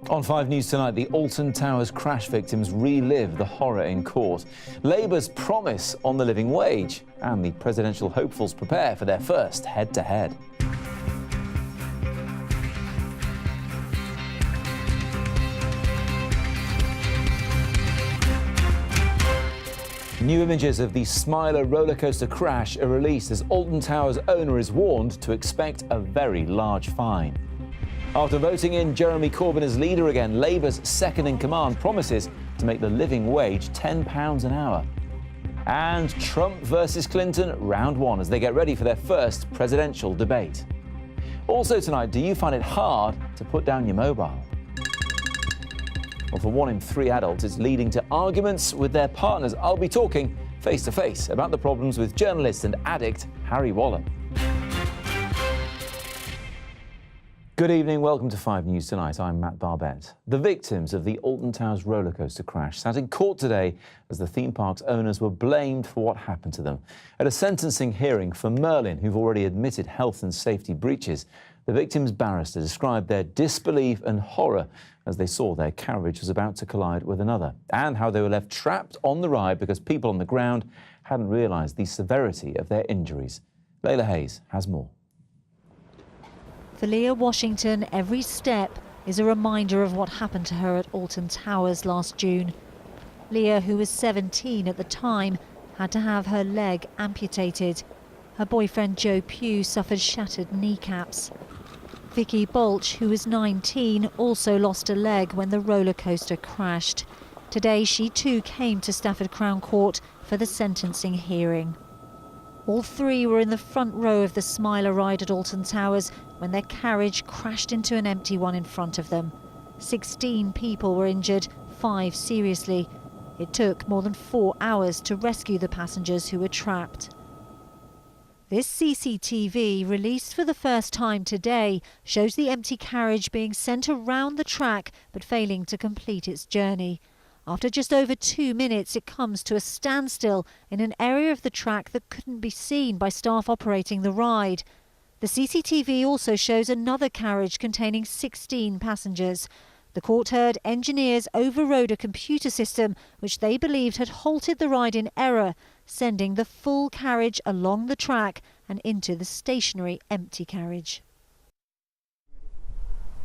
On 5 News tonight, the Alton Towers crash victims relive the horror in court, Labour's promise on the living wage, and the presidential hopefuls prepare for their first head-to-head. New images of the Smiler rollercoaster crash are released as Alton Towers owner is warned to expect a very large fine. After voting in Jeremy Corbyn as leader again, Labour's second-in-command promises to make the living wage £10 an hour. And Trump versus Clinton, round 1, as they get ready for their first presidential debate. Also tonight, do you find it hard to put down your mobile? Well, for 1 in 3 adults, it's leading to arguments with their partners. I'll be talking face-to-face about the problems with journalist and addict Harry Wallen. Good evening, welcome to 5 News Tonight. I'm Matt Barbett. The victims of the Alton Towers rollercoaster crash sat in court today as the theme park's owners were blamed for what happened to them. At a sentencing hearing for Merlin, who've already admitted health and safety breaches, the victims' barrister described their disbelief and horror as they saw their carriage was about to collide with another, and how they were left trapped on the ride because people on the ground hadn't realised the severity of their injuries. Layla Hayes has more. For Leah Washington, every step is a reminder of what happened to her at Alton Towers last June. Leah, who was 17 at the time, had to have her leg amputated. Her boyfriend Joe Pugh suffered shattered kneecaps. Vicky Balch, who was 19, also lost a leg when the roller coaster crashed. Today she too came to Stafford Crown Court for the sentencing hearing. All 3 were in the front row of the Smiler ride at Alton Towers when their carriage crashed into an empty one in front of them. 16 people were injured, 5 seriously. It took more than 4 hours to rescue the passengers who were trapped. This CCTV, released for the first time today, shows the empty carriage being sent around the track but failing to complete its journey. After just over 2 minutes, it comes to a standstill in an area of the track that couldn't be seen by staff operating the ride. The CCTV also shows another carriage containing 16 passengers. The court heard engineers overrode a computer system which they believed had halted the ride in error, sending the full carriage along the track and into the stationary empty carriage.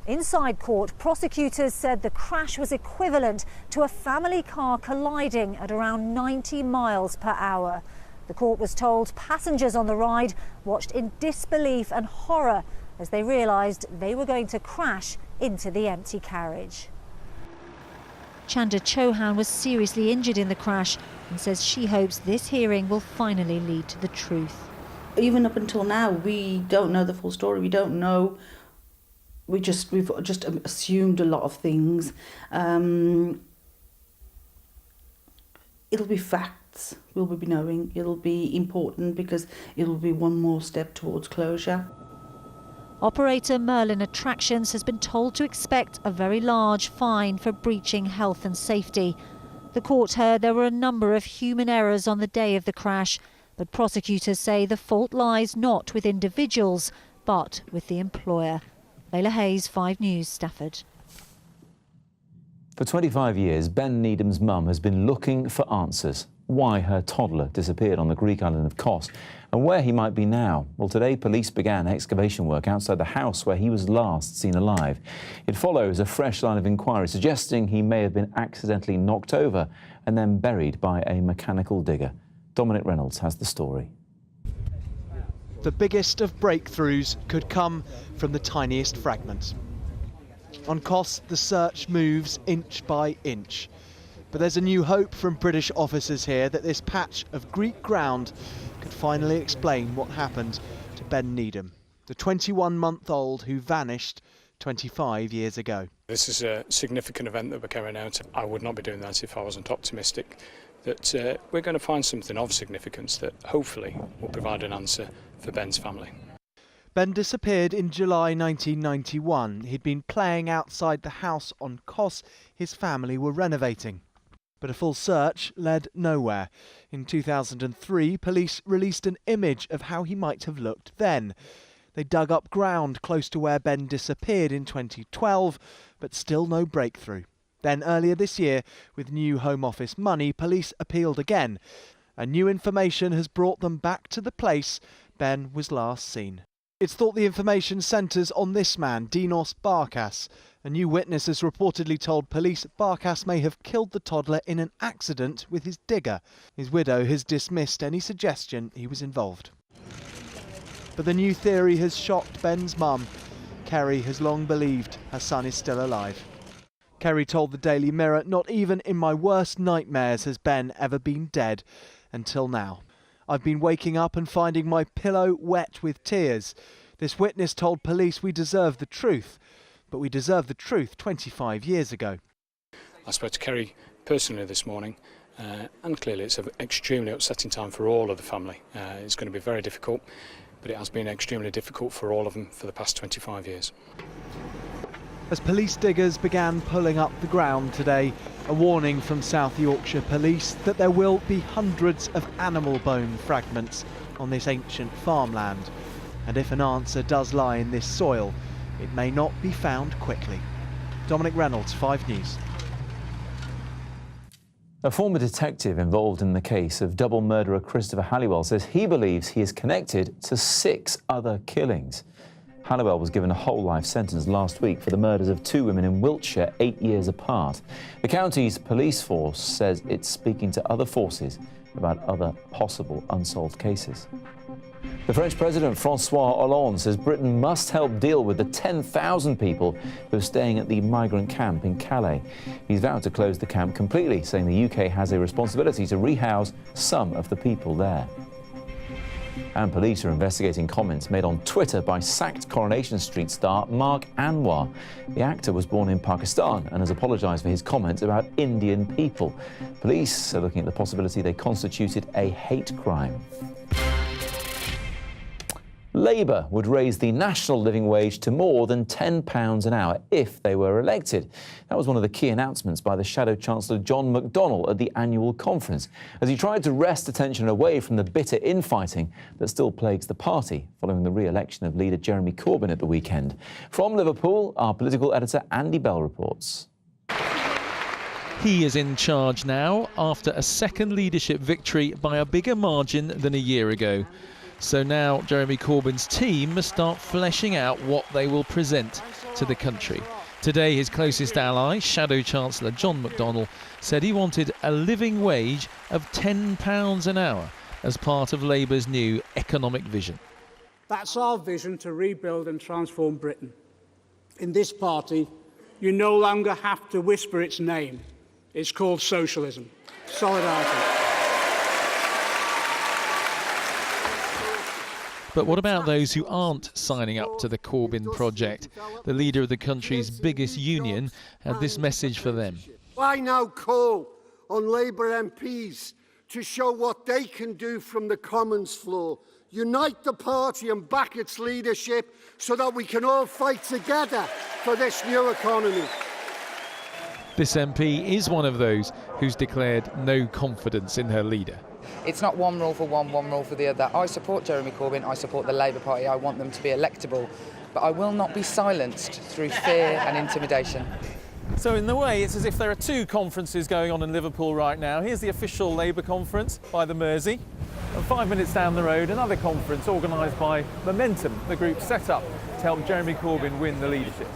Inside court, prosecutors said the crash was equivalent to a family car colliding at around 90 miles per hour. The court was told passengers on the ride watched in disbelief and horror as they realised they were going to crash into the empty carriage. Chanda Chauhan was seriously injured in the crash and says she hopes this hearing will finally lead to the truth. Even up until now, we don't know the full story. We don't know. We've just assumed a lot of things. It'll be facts we'll be knowing. It'll be important because it'll be one more step towards closure. Operator Merlin Attractions has been told to expect a very large fine for breaching health and safety. The court heard there were a number of human errors on the day of the crash, but prosecutors say the fault lies not with individuals, but with the employer. Layla Hayes, 5 News, Stafford. For 25 years, Ben Needham's mum has been looking for answers. Why her toddler disappeared on the Greek island of Kos and where he might be now. Well, today police began excavation work outside the house where he was last seen alive. It follows a fresh line of inquiry suggesting he may have been accidentally knocked over and then buried by a mechanical digger. Dominic Reynolds has the story. The biggest of breakthroughs could come from the tiniest fragment. On Kos, the search moves inch by inch. But there's a new hope from British officers here that this patch of Greek ground could finally explain what happened to Ben Needham, the 21-month-old who vanished 25 years ago. This is a significant event that we're carrying out. I would not be doing that if I wasn't optimistic that we're going to find something of significance that hopefully will provide an answer for Ben's family. Ben disappeared in July 1991. He'd been playing outside the house on Kos his family were renovating. But a full search led nowhere. In 2003, police released an image of how he might have looked then. They dug up ground close to where Ben disappeared in 2012, but still no breakthrough. Then earlier this year, with new Home Office money, police appealed again. And new information has brought them back to the place Ben was last seen. It's thought the information centres on this man, Dinos Barkas. A new witness has reportedly told police Barkas may have killed the toddler in an accident with his digger. His widow has dismissed any suggestion he was involved. But the new theory has shocked Ben's mum. Kerry has long believed her son is still alive. Kerry told the Daily Mirror, "Not even in my worst nightmares has Ben ever been dead, until now. I've been waking up and finding my pillow wet with tears." This witness told police we deserve the truth, but we deserved the truth 25 years ago. I spoke to Kerry personally this morning, and clearly it's an extremely upsetting time for all of the family. It's going to be very difficult, but it has been extremely difficult for all of them for the past 25 years. As police diggers began pulling up the ground today, a warning from South Yorkshire Police that there will be hundreds of animal bone fragments on this ancient farmland. And if an answer does lie in this soil, it may not be found quickly. Dominic Reynolds, 5 News. A former detective involved in the case of double murderer Christopher Halliwell says he believes he is connected to 6 other killings. Halliwell was given a whole life sentence last week for the murders of 2 women in Wiltshire 8 years apart. The county's police force says it's speaking to other forces about other possible unsolved cases. The French President François Hollande says Britain must help deal with the 10,000 people who are staying at the migrant camp in Calais. He's vowed to close the camp completely, saying the UK has a responsibility to rehouse some of the people there. And police are investigating comments made on Twitter by sacked Coronation Street star Mark Anwar. The actor was born in Pakistan and has apologised for his comments about Indian people. Police are looking at the possibility they constituted a hate crime. Labour would raise the national living wage to more than £10 an hour if they were elected. That was one of the key announcements by the Shadow Chancellor John McDonnell at the annual conference, as he tried to wrest attention away from the bitter infighting that still plagues the party following the re-election of leader Jeremy Corbyn at the weekend. From Liverpool, our political editor Andy Bell reports. He is in charge now after a second leadership victory by a bigger margin than a year ago. So now Jeremy Corbyn's team must start fleshing out what they will present to the country. Today, his closest ally, Shadow Chancellor John McDonnell, said he wanted a living wage of £10 an hour as part of Labour's new economic vision. That's our vision to rebuild and transform Britain. In this party, you no longer have to whisper its name. It's called socialism. Solidarity. But what about those who aren't signing up to the Corbyn project? The leader of the country's biggest union had this message for them. I now call on Labour MPs to show what they can do from the Commons floor. Unite the party and back its leadership so that we can all fight together for this new economy. This MP is one of those who's declared no confidence in her leader. It's not one rule for one rule for the other. I support Jeremy Corbyn, I support the Labour Party, I want them to be electable, but I will not be silenced through fear and intimidation. So in a way, it's as if there are 2 conferences going on in Liverpool right now. Here's the official Labour conference by the Mersey. And 5 minutes down the road, another conference organised by Momentum, the group set up to help Jeremy Corbyn win the leadership.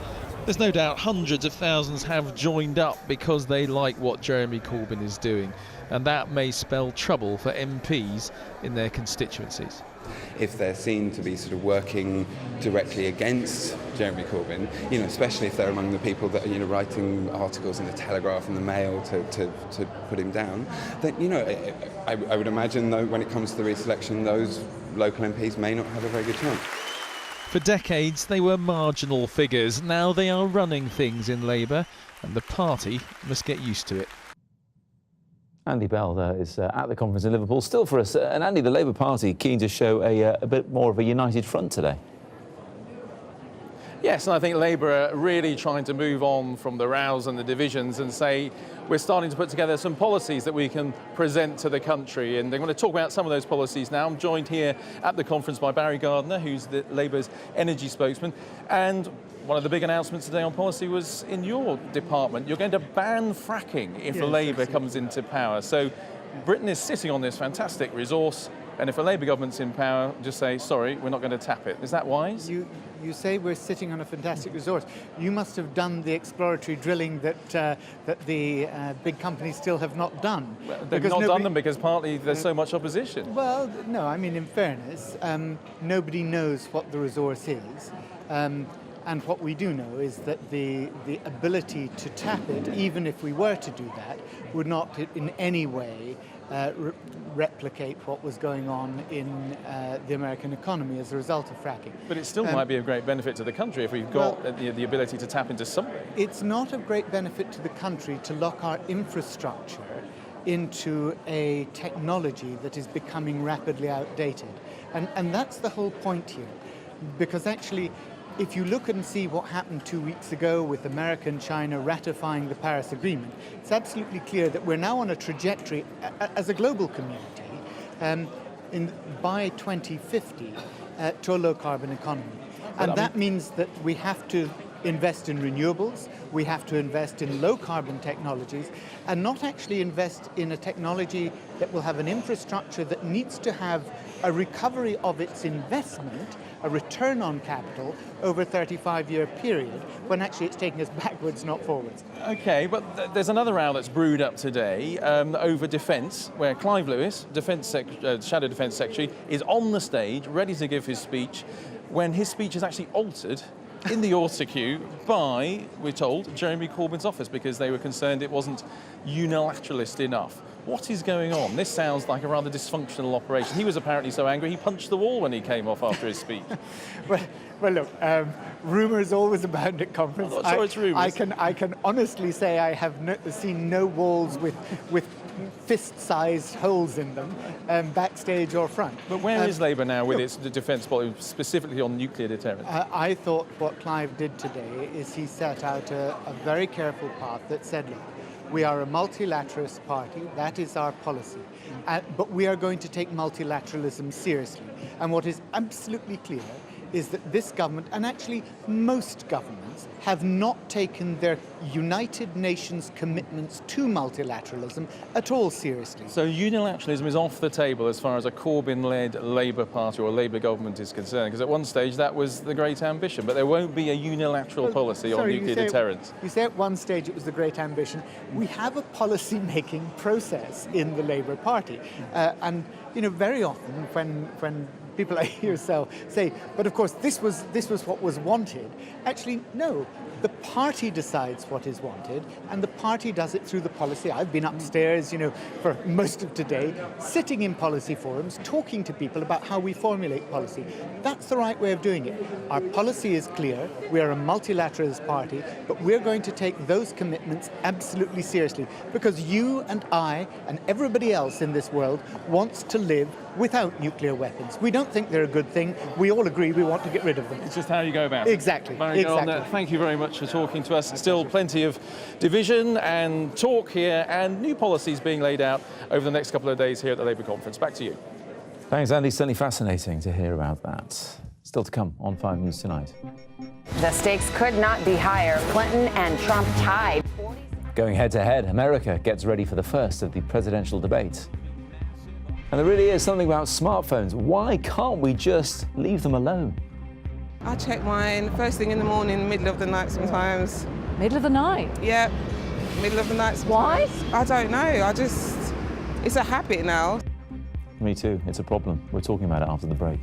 There's no doubt hundreds of thousands have joined up because they like what Jeremy Corbyn is doing, and that may spell trouble for MPs in their constituencies. If they're seen to be sort of working directly against Jeremy Corbyn, especially if they're among the people that are, writing articles in the Telegraph and the Mail to put him down, then, I would imagine, though, when it comes to the re-selection, those local MPs may not have a very good chance. For decades, they were marginal figures. Now they are running things in Labour, and the party must get used to it. Andy Bell is at the conference in Liverpool still for us. And Andy, the Labour Party keen to show a bit more of a united front today. Yes, and I think Labour are really trying to move on from the rows and the divisions and say we're starting to put together some policies that we can present to the country. And they're going to talk about some of those policies now. I'm joined here at the conference by Barry Gardiner, who's Labour's energy spokesman. And one of the big announcements today on policy was in your department. You're going to ban fracking if Labour comes into power. So Britain is sitting on this fantastic resource. And if a Labour government's in power, just say, sorry, we're not going to tap it. Is that wise? You say we're sitting on a fantastic resource. You must have done the exploratory drilling that the big companies still have not done. Well, they've not done them because partly there's so much opposition. Well, no, I mean, in fairness, nobody knows what the resource is. And what we do know is that the ability to tap it, even if we were to do that, would not in any way replicate what was going on in the American economy as a result of fracking. But it still might be of great benefit to the country if we've got the ability to tap into something. It's not of great benefit to the country to lock our infrastructure into a technology that is becoming rapidly outdated. And that's the whole point here. Because actually, if you look and see what happened 2 weeks ago with America and China ratifying the Paris Agreement, it's absolutely clear that we're now on a trajectory as a global community by 2050 to a low-carbon economy. And that means that we have to invest in renewables, we have to invest in low-carbon technologies, and not actually invest in a technology that will have an infrastructure that needs to have a recovery of its investment, a return on capital over a 35-year period, when actually it's taking us backwards, not forwards. Okay, but there's another row that's brewed up today over defence, where Clive Lewis, Shadow Defence Secretary, is on the stage, ready to give his speech, when his speech is actually altered in the autocue by, we're told, Jeremy Corbyn's office, because they were concerned it wasn't unilateralist enough. What is going on? This sounds like a rather dysfunctional operation. He was apparently so angry he punched the wall when he came off after his speech. Well, look, rumours always abound at conference. I'm not sure it's rumours. I can honestly say I have seen no walls with fist-sized holes in them, backstage or front. But where is Labour now with its defence policy, specifically on nuclear deterrence? I thought what Clive did today is he set out a very careful path that said, look, we are a multilateralist party, that is our policy, but we are going to take multilateralism seriously. And what is absolutely clear is that this government, and actually most governments, have not taken their United Nations commitments to multilateralism at all seriously. So unilateralism is off the table as far as a Corbyn-led Labour Party or Labour government is concerned, because at one stage that was the great ambition, but there won't be a unilateral policy on nuclear deterrence. You say at one stage it was the great ambition. We have a policy-making process in the Labour Party, and very often when people like yourself say, but of course this was what was wanted. Actually, no. The party decides what is wanted, and the party does it through the policy. I've been upstairs, for most of today, sitting in policy forums, talking to people about how we formulate policy. That's the right way of doing it. Our policy is clear. We are a multilateralist party, but we're going to take those commitments absolutely seriously, because you and I and everybody else in this world wants to live without nuclear weapons. We don't think they're a good thing. We all agree we want to get rid of them. It's just how you go about it. Exactly. Barry Gardiner, thank you very much for talking to us. Still plenty of division and talk here, and new policies being laid out over the next couple of days here at the Labour conference. Back to you. Thanks, Andy. Certainly fascinating to hear about that. Still to come on 5 News Tonight. The stakes could not be higher. Clinton and Trump tied. Going head-to-head, America gets ready for the first of the presidential debates. And there really is something about smartphones. Why can't we just leave them alone? I check mine first thing in the morning, middle of the night sometimes. Middle of the night? Yeah, middle of the night sometimes. Why? I don't know. It's a habit now. Me too. It's a problem. We're talking about it after the break.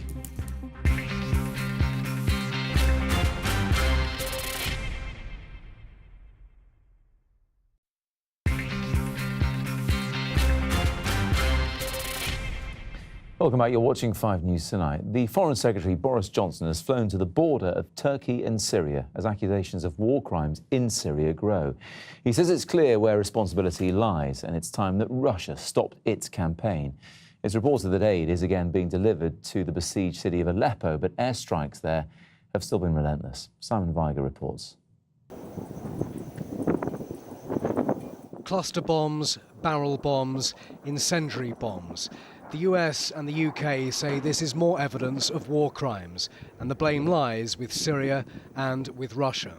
Welcome back. You're watching 5 News Tonight. The Foreign Secretary Boris Johnson has flown to the border of Turkey and Syria as accusations of war crimes in Syria grow. He says it's clear where responsibility lies, and it's time that Russia stopped its campaign. It's reported that aid is again being delivered to the besieged city of Aleppo, but airstrikes there have still been relentless. Simon Weiger reports. Cluster bombs, barrel bombs, incendiary bombs. The US and the UK say this is more evidence of war crimes, and the blame lies with Syria and with Russia.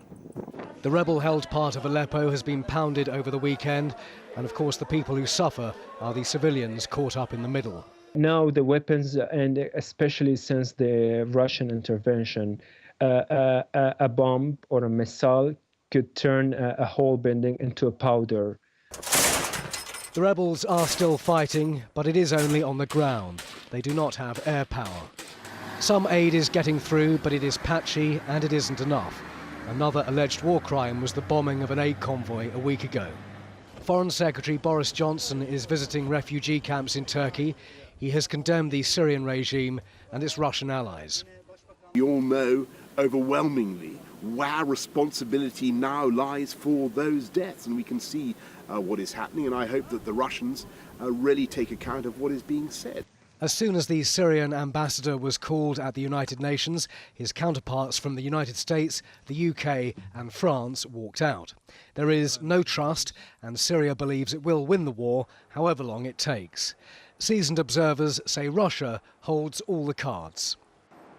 The rebel-held part of Aleppo has been pounded over the weekend, and of course the people who suffer are the civilians caught up in the middle. Now the weapons, and especially since the Russian intervention, a bomb or a missile could turn a whole building into a powder. The rebels are still fighting, but it is only on the ground. They do not have air power. Some aid is getting through, but it is patchy and it isn't enough. Another alleged war crime was the bombing of an aid convoy a week ago. Foreign Secretary Boris Johnson is visiting refugee camps in Turkey. He has condemned the Syrian regime and its Russian allies. We all know overwhelmingly where responsibility now lies for those deaths, and we can see what is happening, and I hope that the Russians really take account of what is being said. As soon as the Syrian ambassador was called at the United Nations, his counterparts from the United States, the UK and France walked out. There is no trust, and Syria believes it will win the war, however long it takes. Seasoned observers say Russia holds all the cards.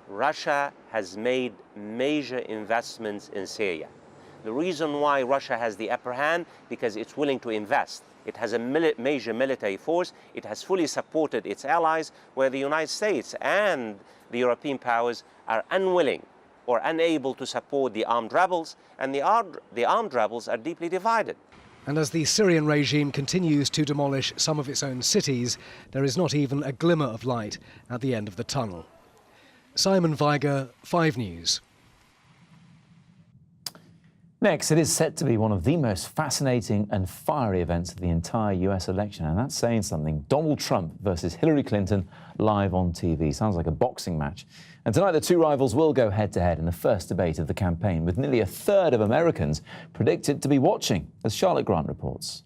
Russia has made major investments in Syria. The reason why Russia has the upper hand, because it's willing to invest. It has a major military force. It has fully supported its allies, where the United States and the European powers are unwilling or unable to support the armed rebels, and the armed rebels are deeply divided. And as the Syrian regime continues to demolish some of its own cities, there is not even a glimmer of light at the end of the tunnel. Simon Weiger, 5 News. Next, it is set to be one of the most fascinating and fiery events of the entire US election, and that's saying something. Donald Trump versus Hillary Clinton live on TV. Sounds like a boxing match. And tonight the two rivals will go head-to-head in the first debate of the campaign, with nearly a third of Americans predicted to be watching, as Charlotte Grant reports.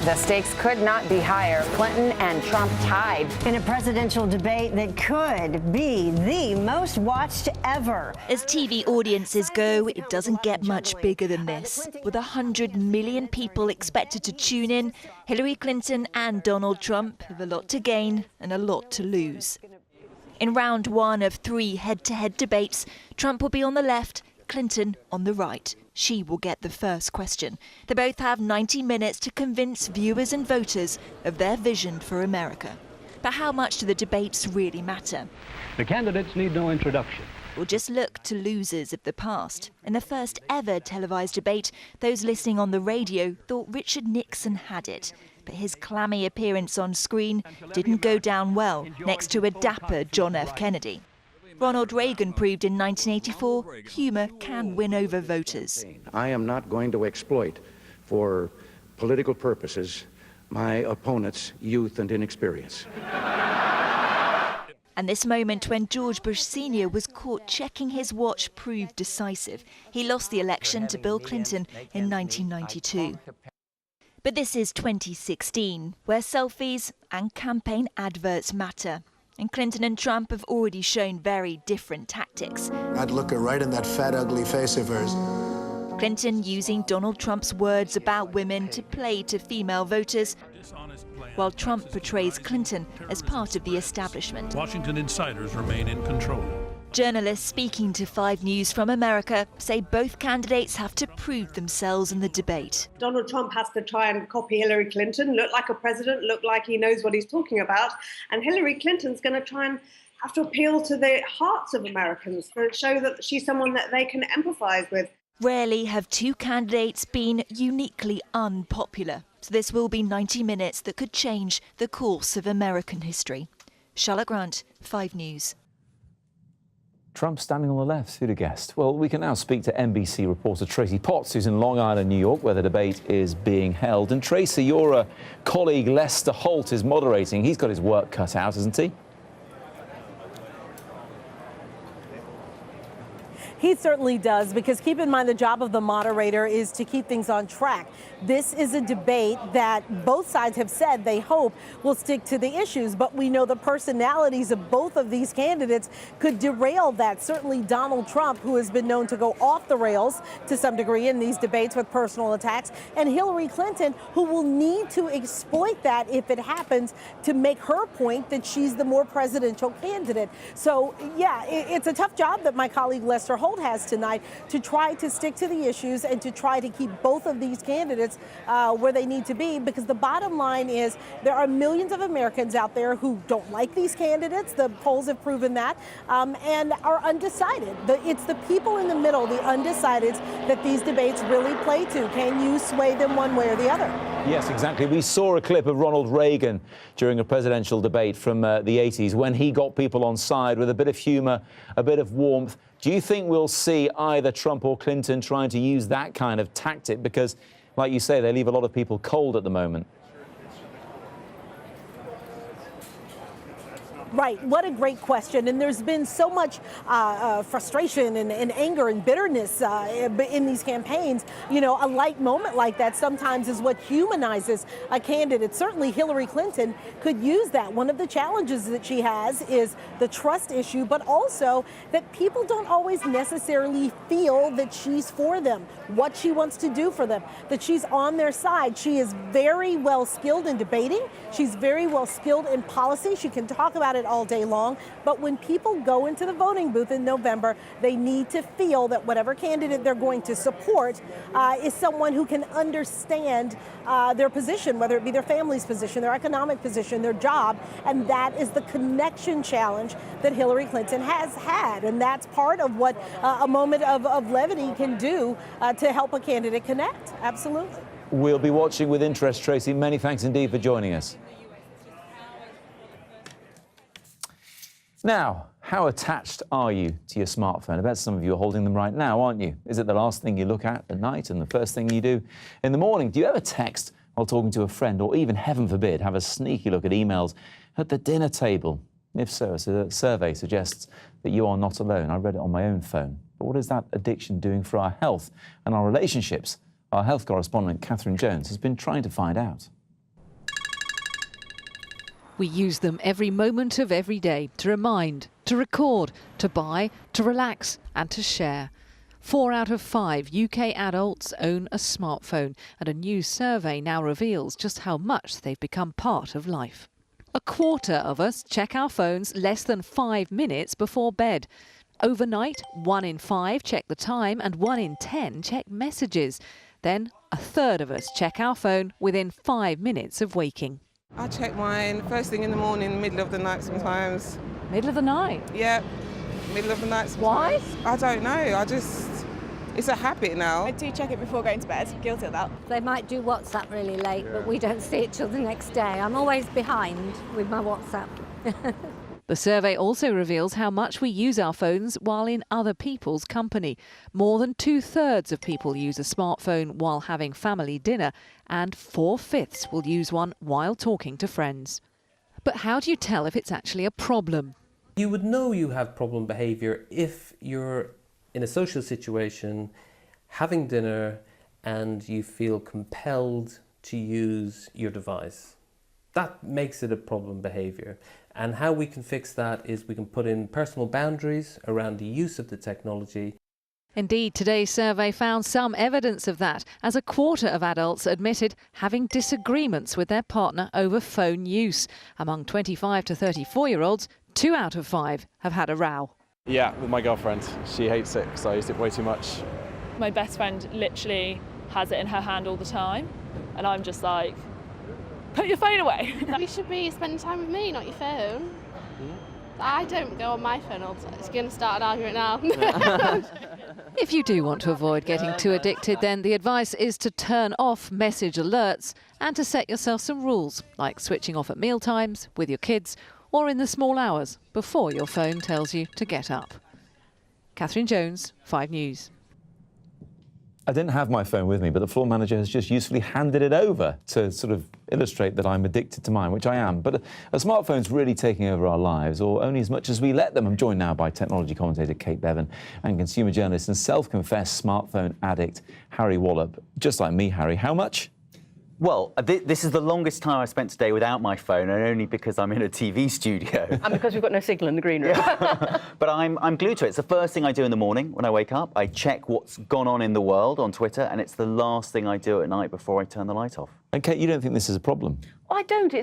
The stakes could not be higher. Clinton and Trump tied in a presidential debate that could be the most watched ever. As TV audiences go, it doesn't get much bigger than this. With 100 million people expected to tune in, Hillary Clinton and Donald Trump have a lot to gain and a lot to lose. In round 1 of 3 head-to-head debates, Trump will be on the left, Clinton on the right. She will get the first question. They both have 90 minutes to convince viewers and voters of their vision for America. But how much do the debates really matter? The candidates need no introduction. We'll just look to losers of the past. In the first ever televised debate, those listening on the radio thought Richard Nixon had it. But his clammy appearance on screen didn't go down well next to a dapper John F. Kennedy. Ronald Reagan proved in 1984 humour can win over voters. I am not going to exploit for political purposes my opponent's youth and inexperience. And this moment when George Bush Sr. was caught checking his watch proved decisive. He lost the election to Bill Clinton in 1992. But this is 2016, where selfies and campaign adverts matter. And Clinton and Trump have already shown very different tactics. I'd look her right in that fat, ugly face of hers. Clinton using Donald Trump's words about women to play to female voters, while Trump portrays Clinton as part of the establishment. Washington insiders remain in control. Journalists speaking to 5 News from America say both candidates have to prove themselves in the debate. Donald Trump has to try and copy Hillary Clinton, look like a president, look like he knows what he's talking about. And Hillary Clinton's going to try and have to appeal to the hearts of Americans to show that she's someone that they can empathise with. Rarely have 2 candidates been uniquely unpopular. So this will be 90 minutes that could change the course of American history. Charlotte Grant, 5 News. Trump standing on the left, who'd have guessed? Well, we can now speak to NBC reporter Tracy Potts, who's in Long Island, New York, where the debate is being held. And Tracy, your colleague Lester Holt is moderating. He's got his work cut out, hasn't he? He certainly does, because keep in mind the job of the moderator is to keep things on track. This is a debate that both sides have said they hope will stick to the issues, but we know the personalities of both of these candidates could derail that. Certainly Donald Trump, who has been known to go off the rails to some degree in these debates with personal attacks, and Hillary Clinton, who will need to exploit that if it happens to make her point that she's the more presidential candidate. So, yeah, it's a tough job that my colleague Lester Holt has tonight to try to stick to the issues and to try to keep both of these candidates where they need to be, because the bottom line is there are millions of Americans out there who don't like these candidates. The polls have proven that, and are undecided. It's the people in the middle, the undecideds, that these debates really play to. Can you sway them one way or the other? Yes, exactly. We saw a clip of Ronald Reagan during a presidential debate from the 80s when he got people on side with a bit of humour, a bit of warmth. Do you think we'll see either Trump or Clinton trying to use that kind of tactic? Because, like you say, they leave a lot of people cold at the moment. Right. What a great question. And there's been so much frustration and anger and bitterness in these campaigns. You know, a light moment like that sometimes is what humanizes a candidate. Certainly Hillary Clinton could use that. One of the challenges that she has is the trust issue, but also that people don't always necessarily feel that she's for them, what she wants to do for them, that she's on their side. She is very well skilled in debating. She's very well skilled in policy. She can talk about it all day long, but when people go into the voting booth in November, they need to feel that whatever candidate they're going to support is someone who can understand their position, whether it be their family's position, their economic position, their job, and that is the connection challenge that Hillary Clinton has had, and that's part of what a moment of levity can do to help a candidate connect. Absolutely. We'll be watching with interest, Tracy. Many thanks indeed for joining us. Now, how attached are you to your smartphone? I bet some of you are holding them right now, aren't you? Is it the last thing you look at night and the first thing you do in the morning? Do you ever text while talking to a friend, or even, heaven forbid, have a sneaky look at emails at the dinner table? If so, a survey suggests that you are not alone. I read it on my own phone. But what is that addiction doing for our health and our relationships? Our health correspondent, Catherine Jones, has been trying to find out. We use them every moment of every day to remind, to record, to buy, to relax and to share. 4 out of 5 UK adults own a smartphone, and a new survey now reveals just how much they've become part of life. A quarter of us check our phones less than 5 minutes before bed. Overnight, 1 in 5 check the time and 1 in 10 check messages. Then a third of us check our phone within 5 minutes of waking. I check mine first thing in the morning, middle of the night sometimes. Middle of the night? Yeah, middle of the night sometimes. Why? I don't know, it's a habit now. I do check it before going to bed, guilty of that. They might do WhatsApp really late, but we don't see it till the next day. I'm always behind with my WhatsApp. The survey also reveals how much we use our phones while in other people's company. More than 2/3 of people use a smartphone while having family dinner, and 4/5 will use one while talking to friends. But how do you tell if it's actually a problem? You would know you have problem behaviour if you're in a social situation, having dinner, and you feel compelled to use your device. That makes it a problem behaviour. And how we can fix that is we can put in personal boundaries around the use of the technology. Indeed, today's survey found some evidence of that, as a quarter of adults admitted having disagreements with their partner over phone use. Among 25 to 34-year-olds, 2 out of 5 have had a row. Yeah, with my girlfriend. She hates it because I use it way too much. My best friend literally has it in her hand all the time, and I'm just like, put your phone away. You should be spending time with me, not your phone. I don't go on my phone all the time. It's going to start an argument now. If you do want to avoid getting too addicted, then the advice is to turn off message alerts and to set yourself some rules, like switching off at mealtimes, with your kids, or in the small hours before your phone tells you to get up. Catherine Jones, 5 News. I didn't have my phone with me, but the floor manager has just usefully handed it over to sort of illustrate that I'm addicted to mine, which I am. But are smartphones really taking over our lives, or only as much as we let them? I'm joined now by technology commentator Kate Bevan and consumer journalist and self-confessed smartphone addict Harry Wallop. Just like me, Harry, how much? Well, this is the longest time I've spent today without my phone, and only because I'm in a TV studio. And because we've got no signal in the green room. But I'm glued to it. It's the first thing I do in the morning when I wake up. I check what's gone on in the world on Twitter, and it's the last thing I do at night before I turn the light off. And Kate, you don't think this is a problem? I don't.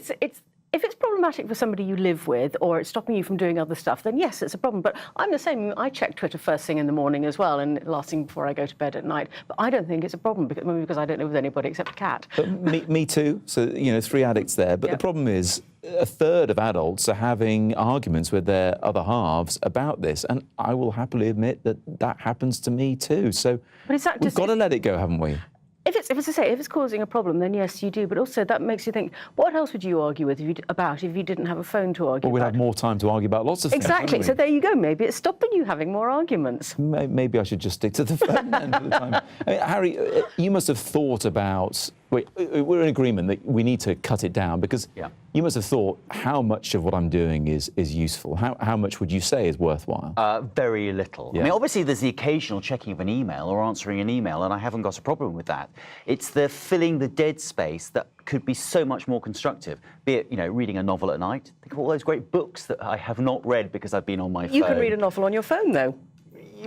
If it's problematic for somebody you live with, or it's stopping you from doing other stuff, then yes, it's a problem. But I'm the same. I check Twitter first thing in the morning as well, and last thing before I go to bed at night. But I don't think it's a problem, because I don't live with anybody except a cat. Me too. So, you know, 3 addicts there. But the problem is, a third of adults are having arguments with their other halves about this. And I will happily admit that happens to me too. So we've got to let it go, haven't we? If it's causing a problem, then yes, you do. But also that makes you think, what else would you argue with if you didn't have a phone to argue Well, we'd about? have more time to argue about lots of things. Exactly. So there you go. Maybe it's stopping you having more arguments. Maybe I should just stick to the phone then for the time. I mean, Harry, you must have thought about... We're in agreement that we need to cut it down, because you must have thought, how much of what I'm doing is useful? How much would you say is worthwhile? Very little. Yeah. I mean, obviously, there's the occasional checking of an email or answering an email, and I haven't got a problem with that. It's the filling the dead space that could be so much more constructive, be it, you know, reading a novel at night. Think of all those great books that I have not read because I've been on my phone. You can read a novel on your phone, though.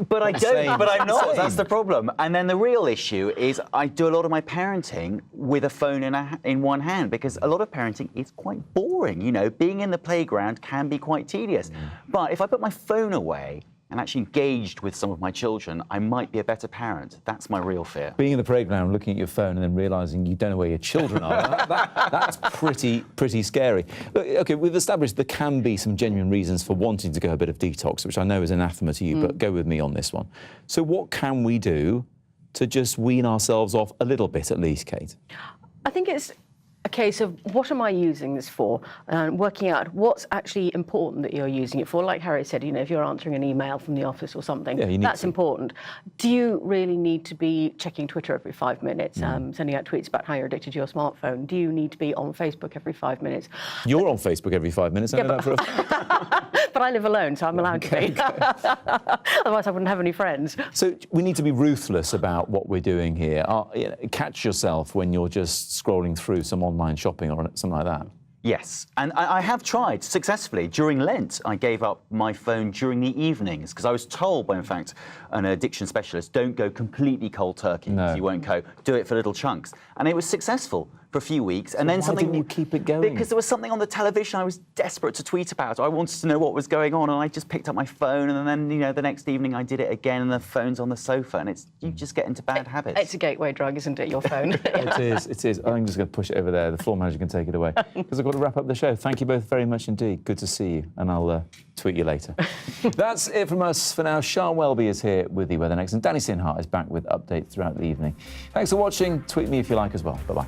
But I don't, but I'm not. That's the problem. And then the real issue is I do a lot of my parenting with a phone in one hand, because a lot of parenting is quite boring. You know, being in the playground can be quite tedious. But if I put my phone away and actually engaged with some of my children, I might be a better parent. That's my real fear. Being in the playground, looking at your phone and then realising you don't know where your children are, that's pretty scary. Look, OK, we've established there can be some genuine reasons for wanting to go a bit of detox, which I know is anathema to you, but go with me on this one. So what can we do to just wean ourselves off a little bit, at least, Kate? I think it's a case of, what am I using this for, and working out what's actually important that you're using it for. Like Harry said, you know, if you're answering an email from the office or something, that's important. Do you really need to be checking Twitter every 5 minutes, sending out tweets about how you're addicted to your smartphone? Do you need to be on Facebook every 5 minutes? You're on Facebook every 5 minutes. I know that for a... But I live alone, so I'm allowed to be. Otherwise, I wouldn't have any friends. So we need to be ruthless about what we're doing here. Catch yourself when you're just scrolling through some online shopping or something like that. Yes, and I have tried successfully. During Lent, I gave up my phone during the evenings, because I was told by, in fact, an addiction specialist, don't go completely cold turkey, because you won't cope. Do it for little chunks. And it was successful for a few weeks. And then why didn't you keep it going? Because there was something on the television I was desperate to tweet about. I wanted to know what was going on, and I just picked up my phone, and then, you know, the next evening I did it again, and the phone's on the sofa, and you just get into bad habits. It's a gateway drug, isn't it, your phone? It is. I'm just going to push it over there. The floor manager can take it away, because I've got to wrap up the show. Thank you both very much indeed. Good to see you, and I'll tweet you later. That's it from us for now. Sian Welby is here with the weather next, and Danny Sinhart is back with updates throughout the evening. Thanks for watching. Tweet me if you like as well. Bye-bye.